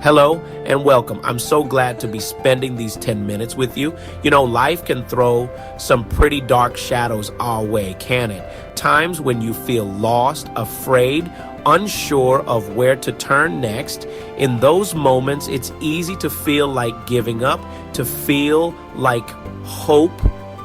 Hello and welcome. I'm so glad to be spending these 10 minutes with you. You know, life can throw some pretty dark shadows our way, can it? Times when you feel lost, afraid, unsure of where to turn next. In those moments, it's easy to feel like giving up, to feel like hope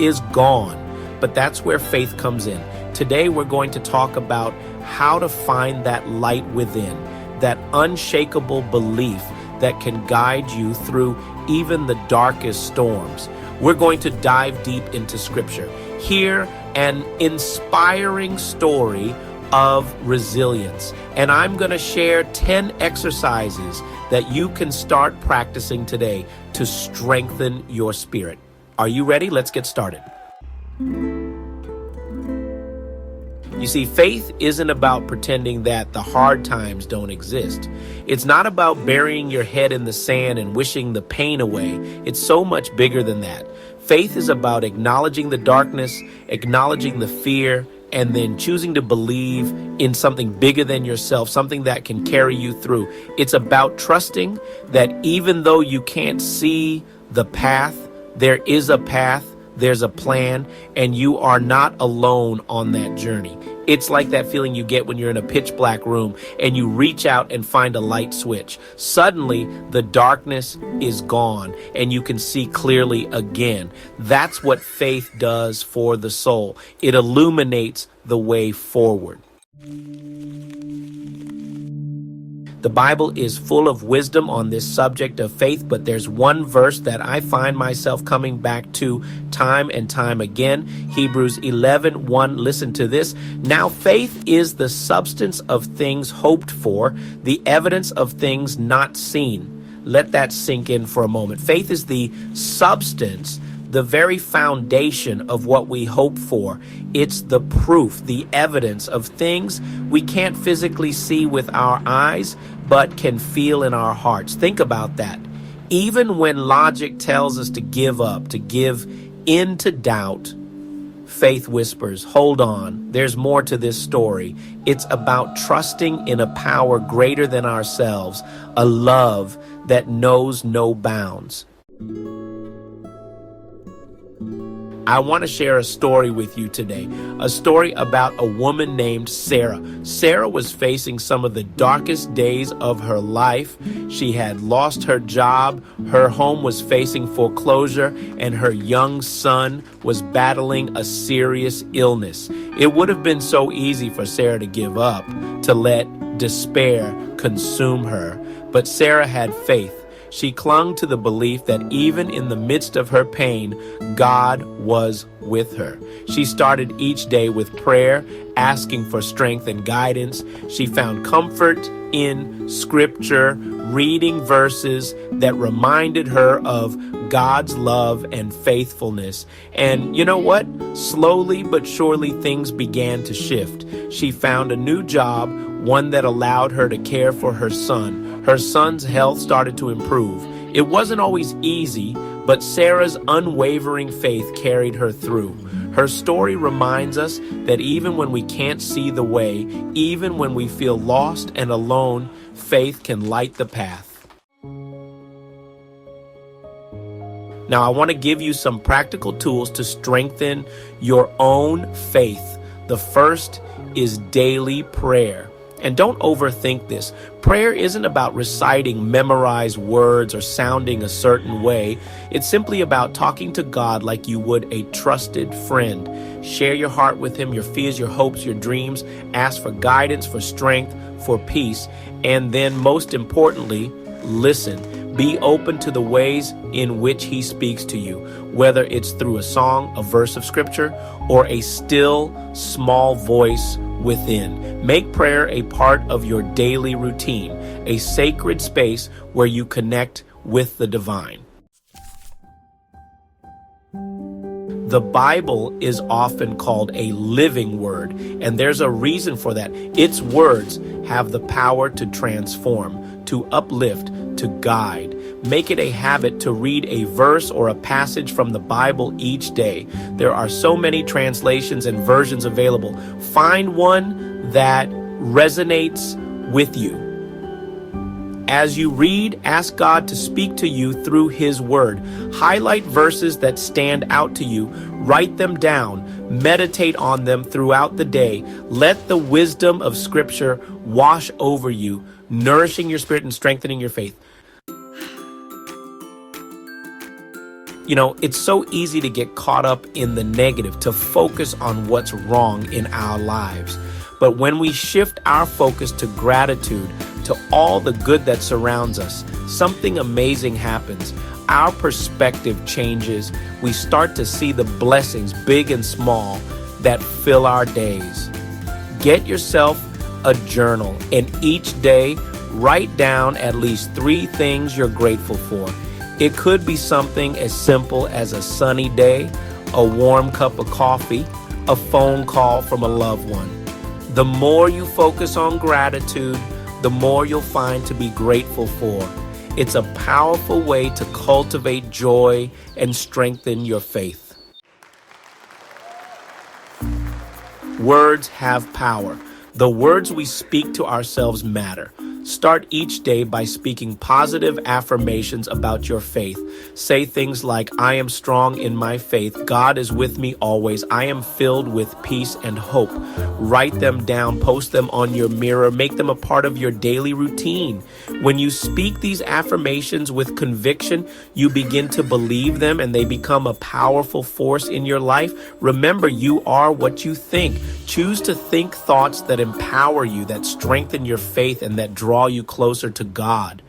is gone. But that's where faith comes in. Today, we're going to talk about how to find that light within, that unshakable belief that can guide you through even the darkest storms. We're going to dive deep into Scripture. Hear an inspiring story of resilience. And I'm going to share 10 exercises that you can start practicing today to strengthen your spirit. Are you ready? Let's get started. You see, faith isn't about pretending that the hard times don't exist. It's not about burying your head in the sand and wishing the pain away. It's so much bigger than that. Faith is about acknowledging the darkness, acknowledging the fear, and then choosing to believe in something bigger than yourself, something that can carry you through. It's about trusting that even though you can't see the path, there is a path. There's a plan, and you are not alone on that journey. It's like that feeling you get when you're in a pitch black room and you reach out and find a light switch. Suddenly, the darkness is gone and you can see clearly again. That's what faith does for the soul. It illuminates the way forward. The Bible is full of wisdom on this subject of faith, but there's one verse that I find myself coming back to time and time again. Hebrews 11:1. Listen to this. Now faith is the substance of things hoped for, the evidence of things not seen. Let that sink in for a moment. Faith is the substance, the very foundation of what we hope for. It's the proof, the evidence of things we can't physically see with our eyes, but can feel in our hearts. Think about that. Even when logic tells us to give up, to give in to doubt, faith whispers, hold on, there's more to this story. It's about trusting in a power greater than ourselves, a love that knows no bounds. I want to share a story with you today, a story about a woman named Sarah. Sarah was facing some of the darkest days of her life. She had lost her job, her home was facing foreclosure, and her young son was battling a serious illness. It would have been so easy for Sarah to give up, to let despair consume her, but Sarah had faith. She clung to the belief that even in the midst of her pain, God was with her. She started each day with prayer, asking for strength and guidance. She found comfort in Scripture, reading verses that reminded her of God's love and faithfulness. And you know what? Slowly but surely things began to shift. She found a new job, one that allowed her to care for her son. Her son's health started to improve. It wasn't always easy, but Sarah's unwavering faith carried her through. Her story reminds us that even when we can't see the way, even when we feel lost and alone, faith can light the path. Now, I want to give you some practical tools to strengthen your own faith. The first is daily prayer. And don't overthink this. Prayer isn't about reciting memorized words or sounding a certain way. It's simply about talking to God like you would a trusted friend. Share your heart with Him, your fears, your hopes, your dreams. Ask for guidance, for strength, for peace. And then most importantly, listen. Be open to the ways in which He speaks to you, whether it's through a song, a verse of Scripture, or a still, small voice within. Make prayer a part of your daily routine, a sacred space where you connect with the divine. The Bible is often called a living word, and there's a reason for that. Its words have the power to transform, to uplift, to guide. Make it a habit to read a verse or a passage from the Bible each day. There are so many translations and versions available. Find one that resonates with you. As you read, ask God to speak to you through His Word. Highlight verses that stand out to you. Write them down. Meditate on them throughout the day. Let the wisdom of Scripture wash over you, nourishing your spirit and strengthening your faith. You know, it's so easy to get caught up in the negative, to focus on what's wrong in our lives. But when we shift our focus to gratitude, to all the good that surrounds us, something amazing happens. Our perspective changes. We start to see the blessings, big and small, that fill our days. Get yourself a journal, and each day, write down at least 3 things you're grateful for. It could be something as simple as a sunny day, a warm cup of coffee, a phone call from a loved one. The more you focus on gratitude, the more you'll find to be grateful for. It's a powerful way to cultivate joy and strengthen your faith. Words have power. The words we speak to ourselves matter. Start each day by speaking positive affirmations about your faith. Say things like, I am strong in my faith. God is with me always. I am filled with peace and hope. Write them down, post them on your mirror, make them a part of your daily routine. When you speak these affirmations with conviction, you begin to believe them and they become a powerful force in your life. Remember, you are what you think. Choose to think thoughts that empower you, that strengthen your faith, and that draw you closer to God.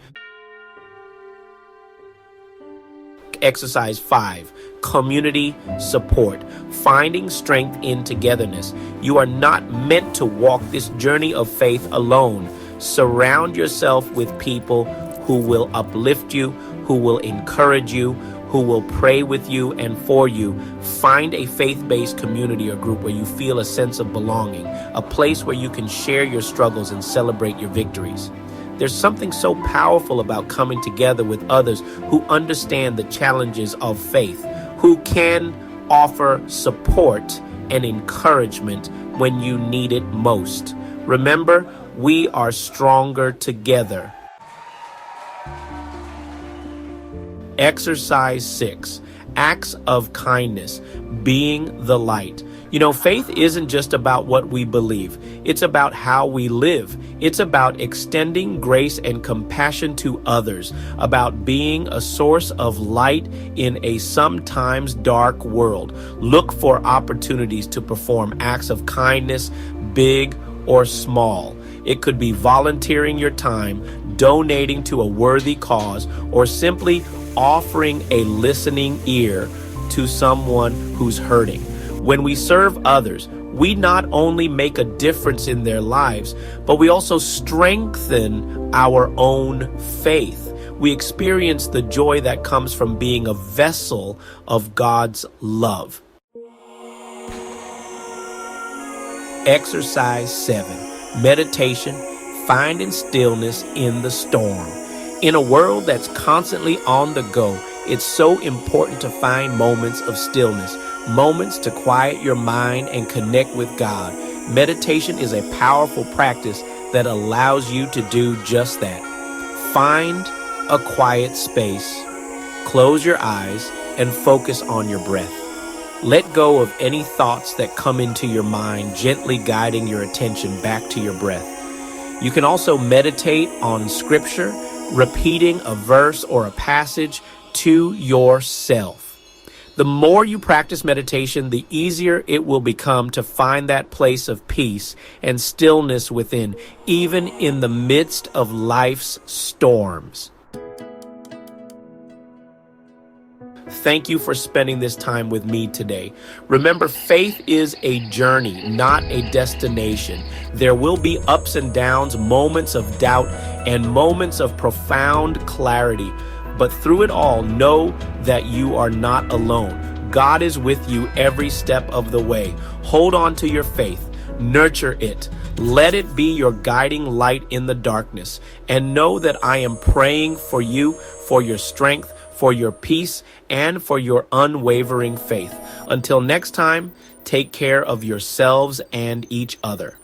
Exercise 5, community support, finding strength in togetherness. You are not meant to walk this journey of faith alone. Surround yourself with people who will uplift you, who will encourage you, who will pray with you and for you. Find a faith-based community or group where you feel a sense of belonging, a place where you can share your struggles and celebrate your victories. There's something so powerful about coming together with others who understand the challenges of faith, who can offer support and encouragement when you need it most. Remember, we are stronger together. Exercise 6, acts of kindness, being the light. You know, faith isn't just about what we believe. It's about how we live. It's about extending grace and compassion to others, about being a source of light in a sometimes dark world. Look for opportunities to perform acts of kindness, big or small. It could be volunteering your time, donating to a worthy cause, or simply offering a listening ear to someone who's hurting. When we serve others, we not only make a difference in their lives, but we also strengthen our own faith. We experience the joy that comes from being a vessel of God's love. Exercise 7, meditation, finding stillness in the storm. In a world that's constantly on the go, it's so important to find moments of stillness, moments to quiet your mind and connect with God. Meditation is a powerful practice that allows you to do just that. Find a quiet space, close your eyes, and focus on your breath. Let go of any thoughts that come into your mind, gently guiding your attention back to your breath. You can also meditate on scripture, repeating a verse or a passage to yourself. The more you practice meditation, the easier it will become to find that place of peace and stillness within, even in the midst of life's storms. Thank you for spending this time with me today. Remember, faith is a journey, not a destination. There will be ups and downs, moments of doubt, and moments of profound clarity. But through it all, know that you are not alone. God is with you every step of the way. Hold on to your faith. Nurture it. Let it be your guiding light in the darkness. And know that I am praying for you, for your strength, for your peace, and for your unwavering faith. Until next time, take care of yourselves and each other.